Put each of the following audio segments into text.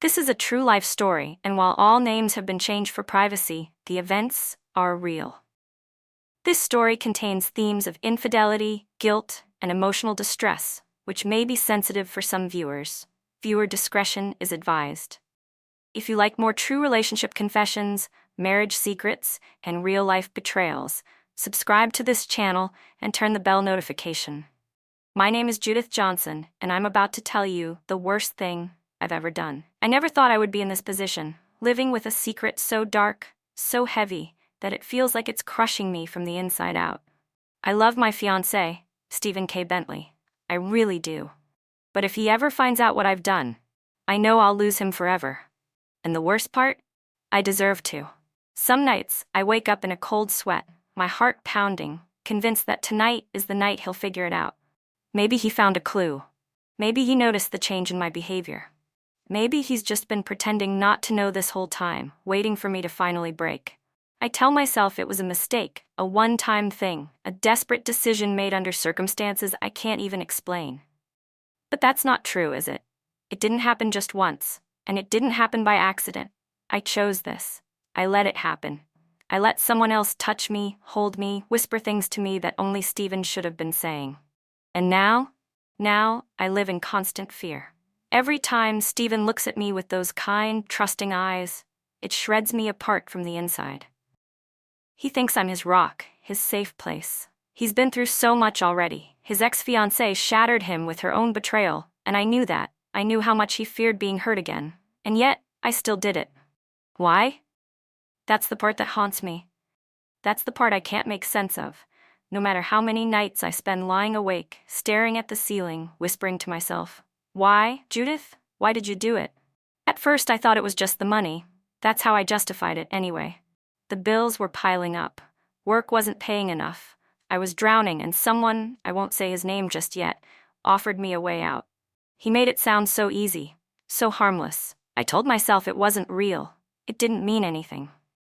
This is a true life story, and while all names have been changed for privacy, the events are real. This story contains themes of infidelity, guilt, and emotional distress, which may be sensitive for some viewers. Viewer discretion is advised. If you like more true relationship confessions, marriage secrets, and real-life betrayals, subscribe to this channel and turn the bell notification. My name is Judith Johnson, and I'm about to tell you the worst thing I've ever done. I never thought I would be in this position, living with a secret so dark, so heavy, that it feels like it's crushing me from the inside out. I love my fiancé, Stephen K. Bentley. I really do. But if he ever finds out what I've done, I know I'll lose him forever. And the worst part? I deserve to. Some nights, I wake up in a cold sweat, my heart pounding, convinced that tonight is the night he'll figure it out. Maybe he found a clue. Maybe he noticed the change in my behavior. Maybe he's just been pretending not to know this whole time, waiting for me to finally break. I tell myself it was a mistake, a one-time thing, a desperate decision made under circumstances I can't even explain. But that's not true, is it? It didn't happen just once, and it didn't happen by accident. I chose this. I let it happen. I let someone else touch me, hold me, whisper things to me that only Stephen should have been saying. And now I live in constant fear. Every time Stephen looks at me with those kind, trusting eyes, it shreds me apart from the inside. He thinks I'm his rock, his safe place. He's been through so much already. His ex-fiancée shattered him with her own betrayal, and I knew that. I knew how much he feared being hurt again. And yet, I still did it. Why? That's the part that haunts me. That's the part I can't make sense of. No matter how many nights I spend lying awake, staring at the ceiling, whispering to myself, "Why, Judith? Why did you do it?" At first I thought it was just the money. That's how I justified it anyway. The bills were piling up. Work wasn't paying enough. I was drowning, and someone, I won't say his name just yet, offered me a way out. He made it sound so easy, so harmless. I told myself it wasn't real. It didn't mean anything.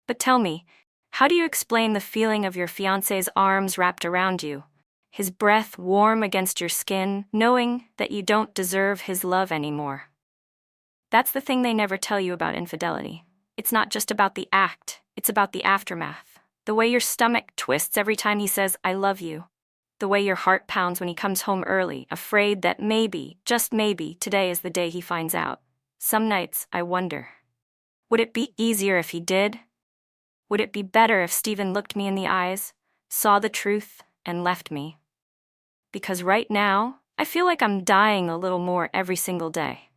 But tell me, how do you explain the feeling of your fiancé's arms wrapped around you, his breath warm against your skin, knowing that you don't deserve his love anymore? That's the thing they never tell you about infidelity. It's not just about the act, it's about the aftermath. The way your stomach twists every time he says, "I love you." The way your heart pounds when he comes home early, afraid that maybe, just maybe, today is the day he finds out. Some nights, I wonder, would it be easier if he did? Would it be better if Stephen looked me in the eyes, saw the truth, and left me? Because right now, I feel like I'm dying a little more every single day.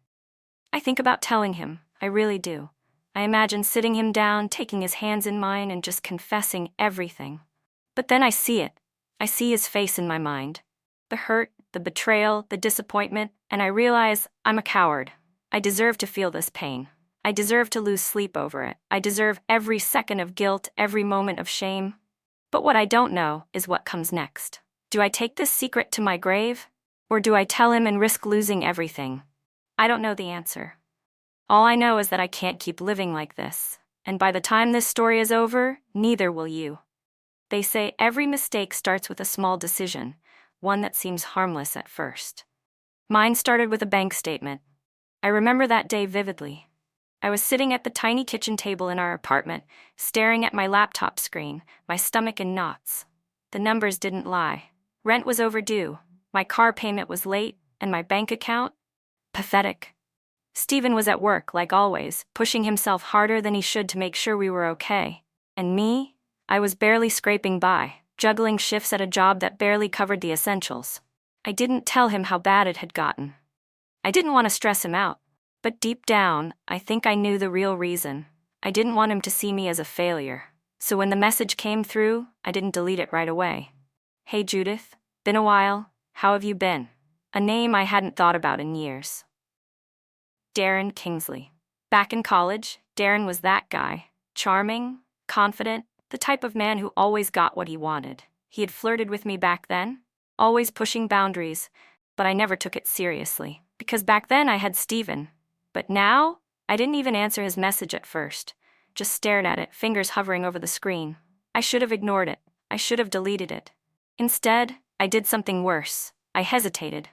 I think about telling him, I really do. I imagine sitting him down, taking his hands in mine, and just confessing everything. But then I see it. I see his face in my mind. The hurt, the betrayal, the disappointment, and I realize I'm a coward. I deserve to feel this pain. I deserve to lose sleep over it. I deserve every second of guilt, every moment of shame. But what I don't know is what comes next. Do I take this secret to my grave? Or do I tell him and risk losing everything? I don't know the answer. All I know is that I can't keep living like this. And by the time this story is over, neither will you. They say every mistake starts with a small decision, one that seems harmless at first. Mine started with a bank statement. I remember that day vividly. I was sitting at the tiny kitchen table in our apartment, staring at my laptop screen, my stomach in knots. The numbers didn't lie. Rent was overdue, my car payment was late, and my bank account? Pathetic. Stephen was at work, like always, pushing himself harder than he should to make sure we were okay. And me? I was barely scraping by, juggling shifts at a job that barely covered the essentials. I didn't tell him how bad it had gotten. I didn't want to stress him out. But deep down, I think I knew the real reason. I didn't want him to see me as a failure. So when the message came through, I didn't delete it right away. "Hey Judith, been a while, how have you been?" A name I hadn't thought about in years. Darren Kingsley. Back in college, Darren was that guy. Charming, confident, the type of man who always got what he wanted. He had flirted with me back then, always pushing boundaries, but I never took it seriously. Because back then I had Stephen. But now, I didn't even answer his message at first. Just stared at it, fingers hovering over the screen. I should have ignored it. I should have deleted it. Instead, I did something worse. I hesitated.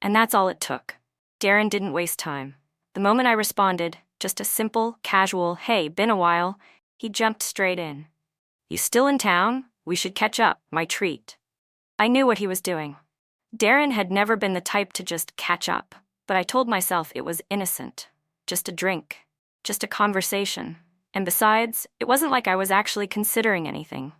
And that's all it took. Darren didn't waste time. The The moment I responded, just a simple, casual, "Hey, been a while," he jumped straight in. "You still in town? We should catch up, my treat." I knew what he was doing. Darren had never been the type to just catch up, but I told myself it was innocent. Just a drink. Just a conversation. And besides, it wasn't like I was actually considering anything.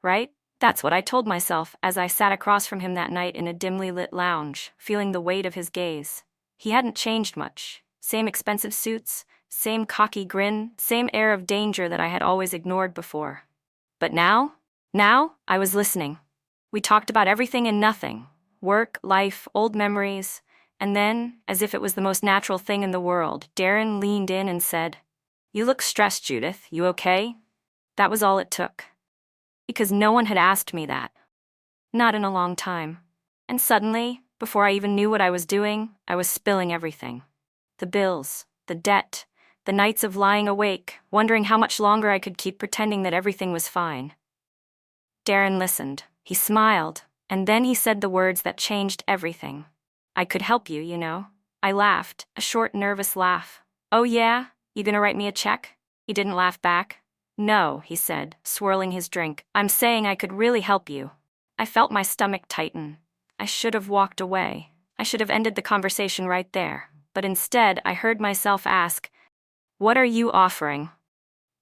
Right? That's what I told myself as I sat across from him that night in a dimly lit lounge, feeling the weight of his gaze. He hadn't changed much. Same expensive suits, same cocky grin, same air of danger that I had always ignored before. But now, I was listening. We talked about everything and nothing. Work, life, old memories. And then, as if it was the most natural thing in the world, Darren leaned in and said, "You look stressed, Judith. You okay?" That was all it took. Because no one had asked me that. Not in a long time. And suddenly, before I even knew what I was doing, I was spilling everything. The bills, the debt, the nights of lying awake, wondering how much longer I could keep pretending that everything was fine. Darren listened. He smiled, and then he said the words that changed everything. "I could help you, you know." I laughed, a short, nervous laugh. "Oh yeah? You gonna write me a check?" He didn't laugh back. "No," he said, swirling his drink. "I'm saying I could really help you." I felt my stomach tighten. I should have walked away. I should have ended the conversation right there. But instead, I heard myself ask, "What are you offering?"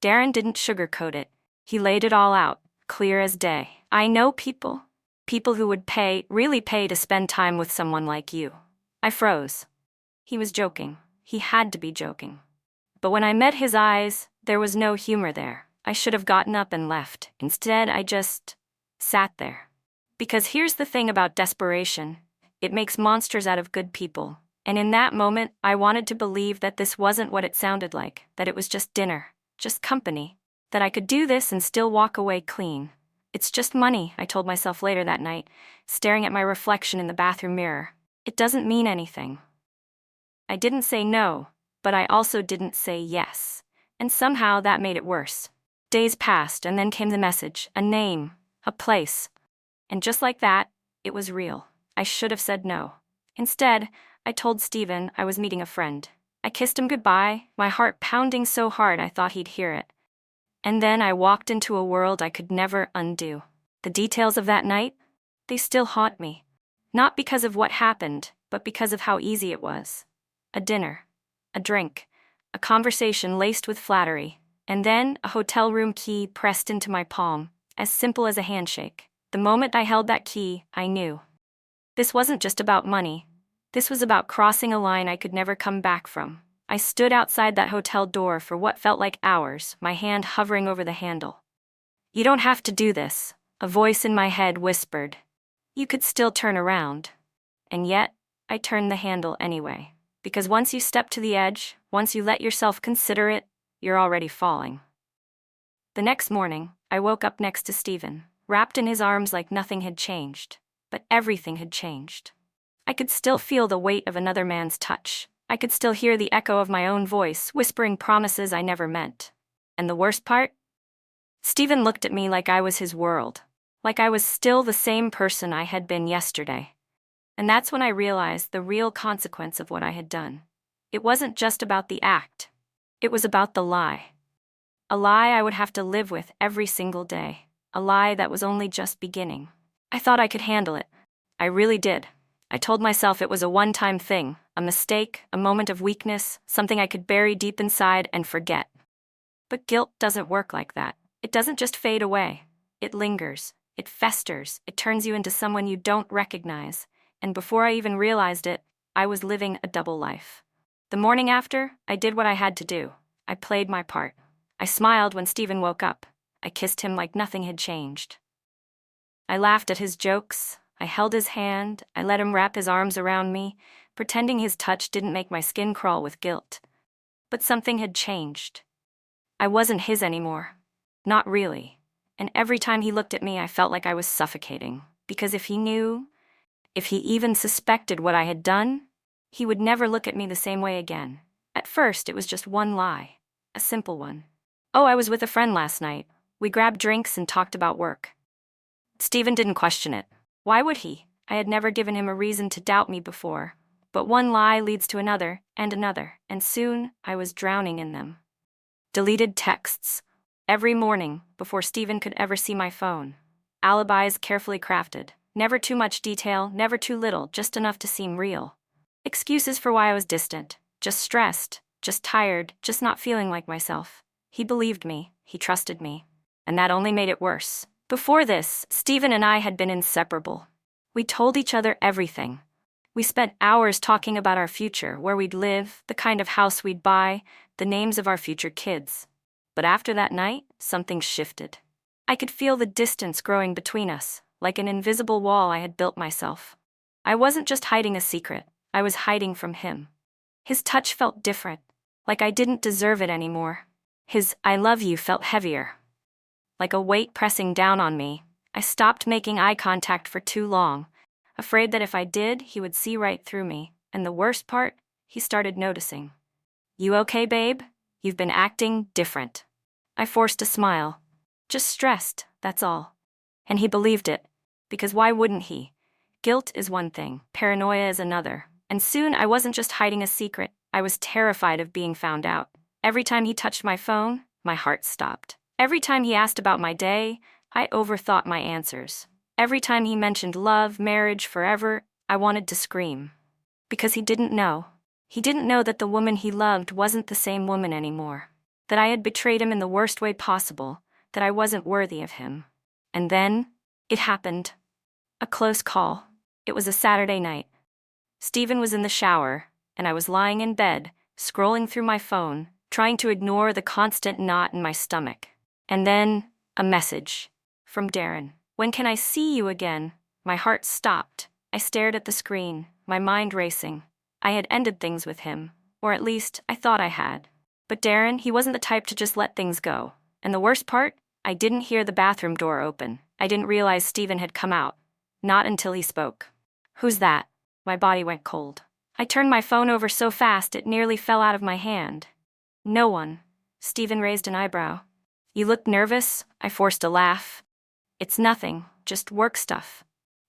Darren didn't sugarcoat it. He laid it all out, clear as day. "I know people. People who would really pay to spend time with someone like you." I froze. He was joking. He had to be joking. But when I met his eyes, there was no humor there. I should have gotten up and left. Instead, I just sat there. Because here's the thing about desperation. It makes monsters out of good people. And in that moment, I wanted to believe that this wasn't what it sounded like, that it was just dinner, just company, that I could do this and still walk away clean. "It's just money," I told myself later that night, staring at my reflection in the bathroom mirror. "It doesn't mean anything." I didn't say no, but I also didn't say yes. And somehow that made it worse. Days passed, and then came the message, a name, a place. And just like that, it was real. I should have said no. Instead, I told Steven I was meeting a friend. I kissed him goodbye, my heart pounding so hard I thought he'd hear it. And then I walked into a world I could never undo. The details of that night, they still haunt me. Not because of what happened, but because of how easy it was. A dinner, a drink, a conversation laced with flattery, and then a hotel room key pressed into my palm, as simple as a handshake. The moment I held that key, I knew. This wasn't just about money. This was about crossing a line I could never come back from. I stood outside that hotel door for what felt like hours, my hand hovering over the handle. "You don't have to do this," a voice in my head whispered. "You could still turn around." And yet, I turned the handle anyway. Because once you step to the edge, once you let yourself consider it, you're already falling. The next morning, I woke up next to Steven, wrapped in his arms like nothing had changed. But everything had changed. I could still feel the weight of another man's touch. I could still hear the echo of my own voice, whispering promises I never meant. And the worst part? Steven looked at me like I was his world, like I was still the same person I had been yesterday. And that's when I realized the real consequence of what I had done. It wasn't just about the act. It was about the lie. A lie I would have to live with every single day. A lie that was only just beginning. I thought I could handle it. I really did. I told myself it was a one-time thing, a mistake, a moment of weakness, something I could bury deep inside and forget. But guilt doesn't work like that. It doesn't just fade away. It lingers. It festers. It turns you into someone you don't recognize. And before I even realized it, I was living a double life. The morning after, I did what I had to do. I played my part. I smiled when Steven woke up. I kissed him like nothing had changed. I laughed at his jokes. I held his hand. I let him wrap his arms around me, pretending his touch didn't make my skin crawl with guilt. But something had changed. I wasn't his anymore. Not really. And every time he looked at me, I felt like I was suffocating. Because if he knew, if he even suspected what I had done, he would never look at me the same way again. At first, it was just one lie. A simple one. "Oh, I was with a friend last night. We grabbed drinks and talked about work." Steven didn't question it. Why would he? I had never given him a reason to doubt me before. But one lie leads to another, and soon I was drowning in them. Deleted texts. Every morning, before Stephen could ever see my phone. Alibis carefully crafted. Never too much detail, never too little, just enough to seem real. Excuses for why I was distant. Just stressed, just tired, just not feeling like myself. He believed me, he trusted me. And that only made it worse. Before this, Stephen and I had been inseparable. We told each other everything. We spent hours talking about our future, where we'd live, the kind of house we'd buy, the names of our future kids. But after that night, something shifted. I could feel the distance growing between us, like an invisible wall I had built myself. I wasn't just hiding a secret, I was hiding from him. His touch felt different, like I didn't deserve it anymore. His "I love you" felt heavier, like a weight pressing down on me. I stopped making eye contact for too long, afraid that if I did, he would see right through me. And the worst part, he started noticing. "You okay, babe? You've been acting different." I forced a smile. "Just stressed, that's all." And he believed it, because why wouldn't he? Guilt is one thing, paranoia is another. And soon I wasn't just hiding a secret, I was terrified of being found out. Every time he touched my phone, my heart stopped. Every time he asked about my day, I overthought my answers. Every time he mentioned love, marriage, forever, I wanted to scream. Because he didn't know. He didn't know that the woman he loved wasn't the same woman anymore. That I had betrayed him in the worst way possible, that I wasn't worthy of him. And then, it happened. A close call. It was a Saturday night. Stephen was in the shower, and I was lying in bed, scrolling through my phone, trying to ignore the constant knot in my stomach. And then, a message. From Darren. "When can I see you again?" My heart stopped. I stared at the screen, my mind racing. I had ended things with him, or at least, I thought I had. But Darren, he wasn't the type to just let things go. And the worst part? I didn't hear the bathroom door open. I didn't realize Stephen had come out. Not until he spoke. "Who's that?" My body went cold. I turned my phone over so fast it nearly fell out of my hand. "No one." Stephen raised an eyebrow. "You look nervous?" I forced a laugh. "It's nothing, just work stuff."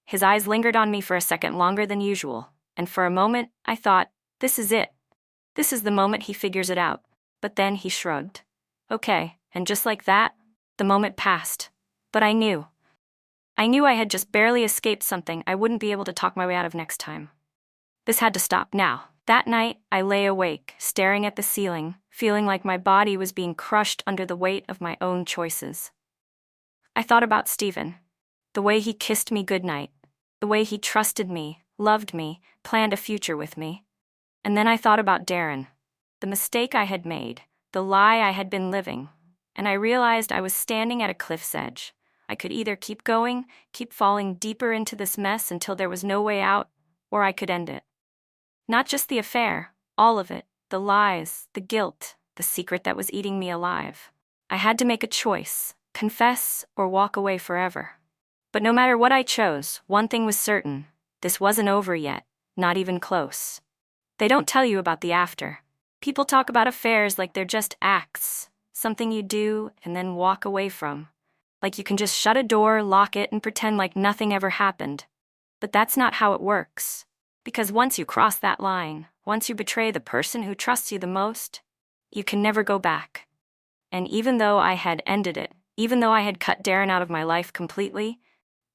His eyes lingered on me for a second longer than usual, and for a moment, I thought, this is it. This is the moment he figures it out. But then he shrugged. "Okay," and just like that, the moment passed. But I knew. I knew I had just barely escaped something I wouldn't be able to talk my way out of next time. This had to stop now. That night, I lay awake, staring at the ceiling, feeling like my body was being crushed under the weight of my own choices. I thought about Stephen. The way he kissed me goodnight. The way he trusted me, loved me, planned a future with me. And then I thought about Darren. The mistake I had made, the lie I had been living. And I realized I was standing at a cliff's edge. I could either keep going, keep falling deeper into this mess until there was no way out, or I could end it. Not just the affair, all of it, the lies, the guilt, the secret that was eating me alive. I had to make a choice, confess or walk away forever. But no matter what I chose, one thing was certain. This wasn't over yet, not even close. They don't tell you about the after. People talk about affairs like they're just acts, something you do and then walk away from. Like you can just shut a door, lock it, and pretend like nothing ever happened. But that's not how it works. Because once you cross that line, once you betray the person who trusts you the most, you can never go back. And even though I had ended it, even though I had cut Darren out of my life completely,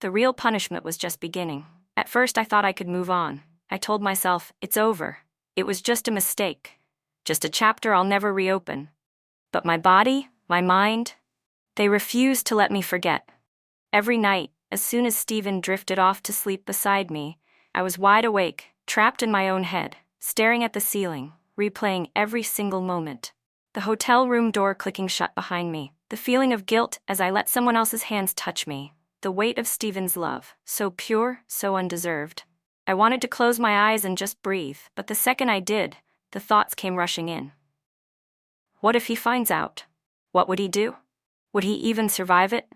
the real punishment was just beginning. At first I thought I could move on. I told myself, it's over. It was just a mistake. Just a chapter I'll never reopen. But my body, my mind, they refused to let me forget. Every night, as soon as Stephen drifted off to sleep beside me, I was wide awake, trapped in my own head, staring at the ceiling, replaying every single moment. The hotel room door clicking shut behind me, the feeling of guilt as I let someone else's hands touch me, the weight of Stephen's love, so pure, so undeserved. I wanted to close my eyes and just breathe, but the second I did, the thoughts came rushing in. What if he finds out? What would he do? Would he even survive it?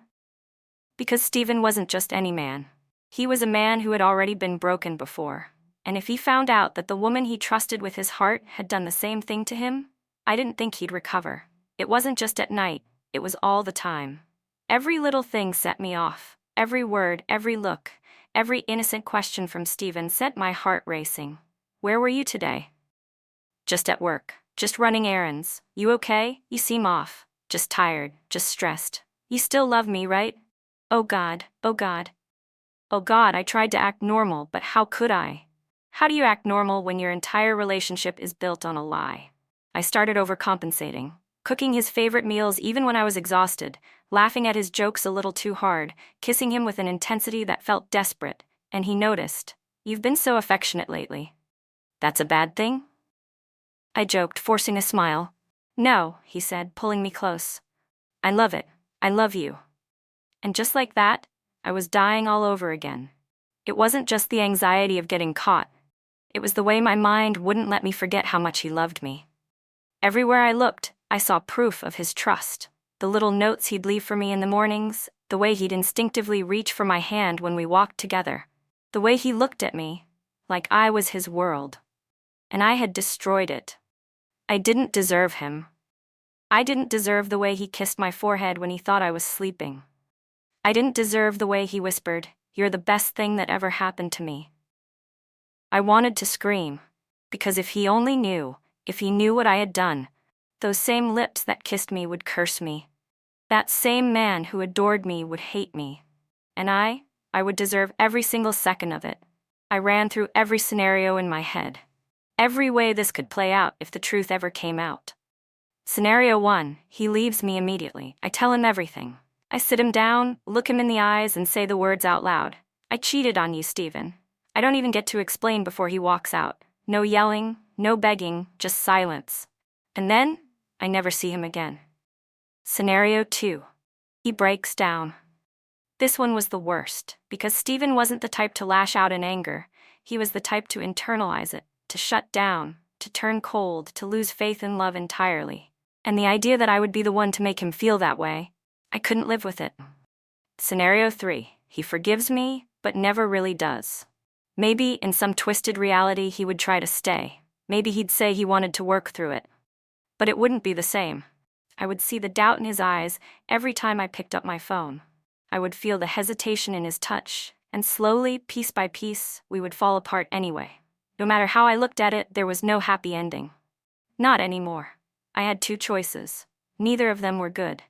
Because Stephen wasn't just any man. He was a man who had already been broken before. And if he found out that the woman he trusted with his heart had done the same thing to him, I didn't think he'd recover. It wasn't just at night, it was all the time. Every little thing set me off. Every word, every look, every innocent question from Stephen sent my heart racing. Where were you today? Just at work. Just running errands. You okay? You seem off. Just tired. Just stressed. You still love me, right? Oh God, oh God. Oh God, I tried to act normal, but how could I? How do you act normal when your entire relationship is built on a lie? I started overcompensating, cooking his favorite meals even when I was exhausted, laughing at his jokes a little too hard, kissing him with an intensity that felt desperate, and he noticed. You've been so affectionate lately. That's a bad thing? I joked, forcing a smile. No, he said, pulling me close. I love it. I love you. And just like that, I was dying all over again. It wasn't just the anxiety of getting caught. It was the way my mind wouldn't let me forget how much he loved me. Everywhere I looked, I saw proof of his trust. The little notes he'd leave for me in the mornings, the way he'd instinctively reach for my hand when we walked together, the way he looked at me, like I was his world. And I had destroyed it. I didn't deserve him. I didn't deserve the way he kissed my forehead when he thought I was sleeping. I didn't deserve the way he whispered, "You're the best thing that ever happened to me." I wanted to scream, because if he only knew, if he knew what I had done, those same lips that kissed me would curse me. That same man who adored me would hate me. And I would deserve every single second of it. I ran through every scenario in my head. Every way this could play out if the truth ever came out. Scenario 1, he leaves me immediately. I tell him everything. I sit him down, look him in the eyes, and say the words out loud. I cheated on you, Stephen. I don't even get to explain before he walks out. No yelling, no begging, just silence. And then, I never see him again. Scenario 2. He breaks down. This one was the worst, because Stephen wasn't the type to lash out in anger. He was the type to internalize it, to shut down, to turn cold, to lose faith in love entirely. And the idea that I would be the one to make him feel that way, I couldn't live with it. Scenario 3. He forgives me, but never really does. Maybe, in some twisted reality, he would try to stay. Maybe he'd say he wanted to work through it. But it wouldn't be the same. I would see the doubt in his eyes every time I picked up my phone. I would feel the hesitation in his touch, and slowly, piece by piece, we would fall apart anyway. No matter how I looked at it, there was no happy ending. Not anymore. I had 2 choices. Neither of them were good.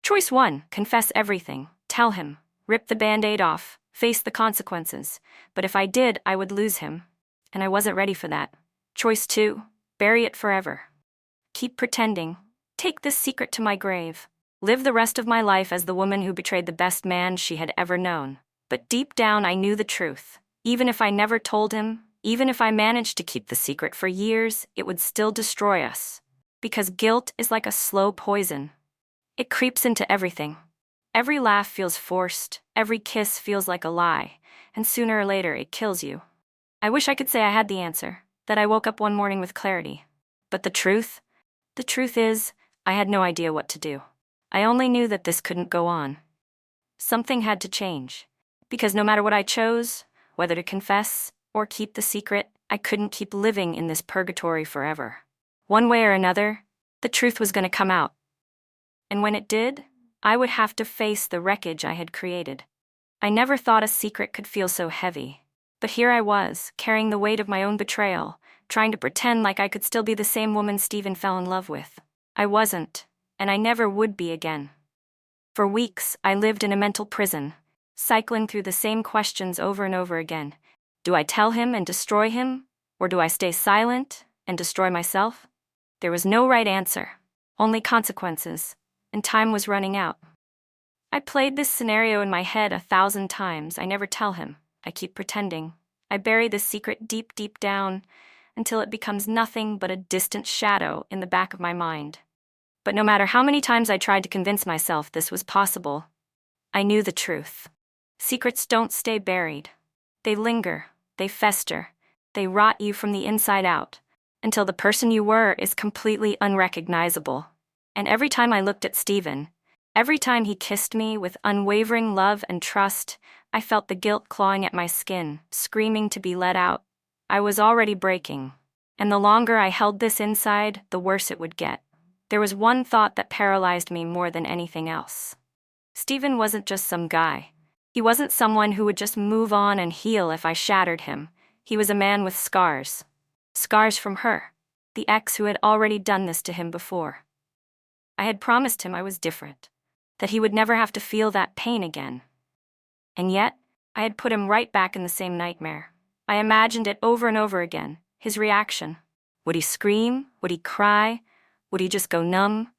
Choice 1, confess everything, tell him, rip the Band-Aid off, face the consequences. But if I did, I would lose him. And I wasn't ready for that. Choice 2, bury it forever. Keep pretending. Take this secret to my grave. Live the rest of my life as the woman who betrayed the best man she had ever known. But deep down I knew the truth. Even if I never told him, even if I managed to keep the secret for years, it would still destroy us. Because guilt is like a slow poison. It creeps into everything. Every laugh feels forced, every kiss feels like a lie, and sooner or later it kills you. I wish I could say I had the answer, that I woke up one morning with clarity. But the truth is, I had no idea what to do. I only knew that this couldn't go on. Something had to change. Because no matter what I chose, whether to confess or keep the secret, I couldn't keep living in this purgatory forever. One way or another, the truth was going to come out. And when it did, I would have to face the wreckage I had created. I never thought a secret could feel so heavy. But here I was, carrying the weight of my own betrayal, trying to pretend like I could still be the same woman Stephen fell in love with. I wasn't, and I never would be again. For weeks, I lived in a mental prison, cycling through the same questions over and over again. Do I tell him and destroy him, or do I stay silent and destroy myself? There was no right answer, only consequences, and time was running out. I played this scenario in my head 1,000 times. I never tell him. I keep pretending. I bury this secret deep, deep down until it becomes nothing but a distant shadow in the back of my mind. But no matter how many times I tried to convince myself this was possible, I knew the truth. Secrets don't stay buried. They linger, they fester, they rot you from the inside out, until the person you were is completely unrecognizable. And every time I looked at Stephen, every time he kissed me with unwavering love and trust, I felt the guilt clawing at my skin, screaming to be let out. I was already breaking, and the longer I held this inside, the worse it would get. There was one thought that paralyzed me more than anything else. Stephen wasn't just some guy. He wasn't someone who would just move on and heal if I shattered him. He was a man with scars. Scars from her, the ex who had already done this to him before. I had promised him I was different, that he would never have to feel that pain again. And yet, I had put him right back in the same nightmare. I imagined it over and over again, his reaction. Would he scream? Would he cry? Would he just go numb?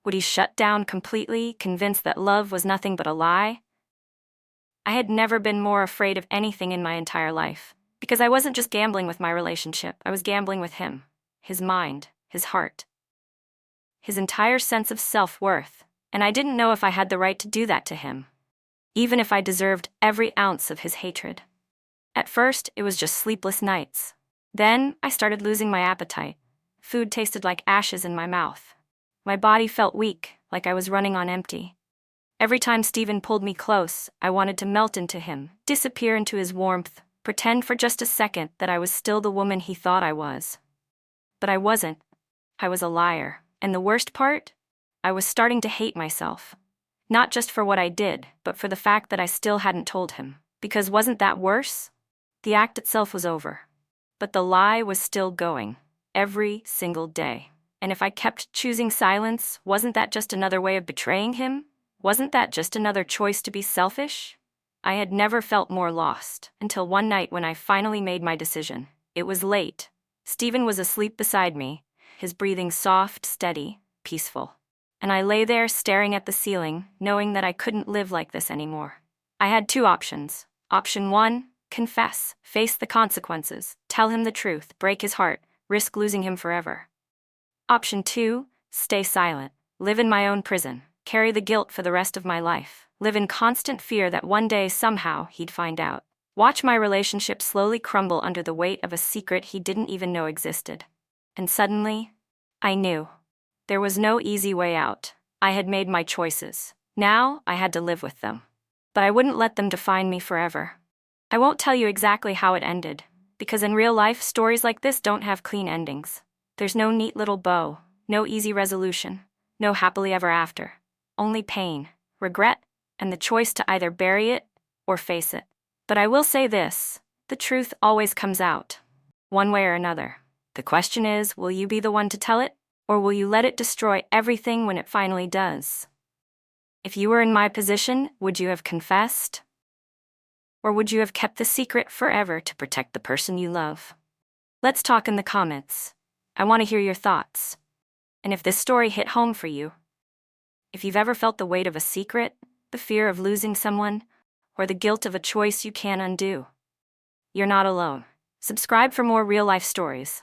Would he shut down completely, convinced that love was nothing but a lie? I had never been more afraid of anything in my entire life, because I wasn't just gambling with my relationship, I was gambling with him, his mind, his heart, his entire sense of self-worth, and I didn't know if I had the right to do that to him, even if I deserved every ounce of his hatred. At first, it was just sleepless nights. Then, I started losing my appetite. Food tasted like ashes in my mouth. My body felt weak, like I was running on empty. Every time Steven pulled me close, I wanted to melt into him, disappear into his warmth, pretend for just a second that I was still the woman he thought I was. But I wasn't. I was a liar. And the worst part? I was starting to hate myself. Not just for what I did, but for the fact that I still hadn't told him. Because wasn't that worse? The act itself was over. But the lie was still going, every single day. And if I kept choosing silence, wasn't that just another way of betraying him? Wasn't that just another choice to be selfish? I had never felt more lost, until one night when I finally made my decision. It was late. Steven was asleep beside me, his breathing soft, steady, peaceful. And I lay there staring at the ceiling, knowing that I couldn't live like this anymore. I had two options. Option 1, confess, face the consequences, tell him the truth, break his heart, risk losing him forever. Option 2, stay silent, live in my own prison, carry the guilt for the rest of my life, live in constant fear that one day somehow he'd find out. Watch my relationship slowly crumble under the weight of a secret he didn't even know existed. And suddenly, I knew. There was no easy way out. I had made my choices. Now, I had to live with them. But I wouldn't let them define me forever. I won't tell you exactly how it ended, because in real life, stories like this don't have clean endings. There's no neat little bow, no easy resolution, no happily ever after. Only pain, regret, and the choice to either bury it or face it. But I will say this, the truth always comes out, one way or another. The question is, will you be the one to tell it, or will you let it destroy everything when it finally does? If you were in my position, would you have confessed? Or would you have kept the secret forever to protect the person you love? Let's talk in the comments. I want to hear your thoughts. And if this story hit home for you, if you've ever felt the weight of a secret, the fear of losing someone, or the guilt of a choice you can't undo, you're not alone. Subscribe for more real-life stories.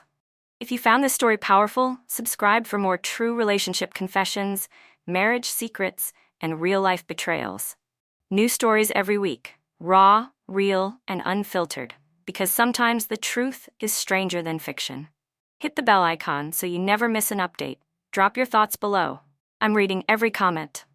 If you found this story powerful, subscribe for more true relationship confessions, marriage secrets, and real-life betrayals. New stories every week, raw, real, and unfiltered, because sometimes the truth is stranger than fiction. Hit the bell icon so you never miss an update. Drop your thoughts below. I'm reading every comment.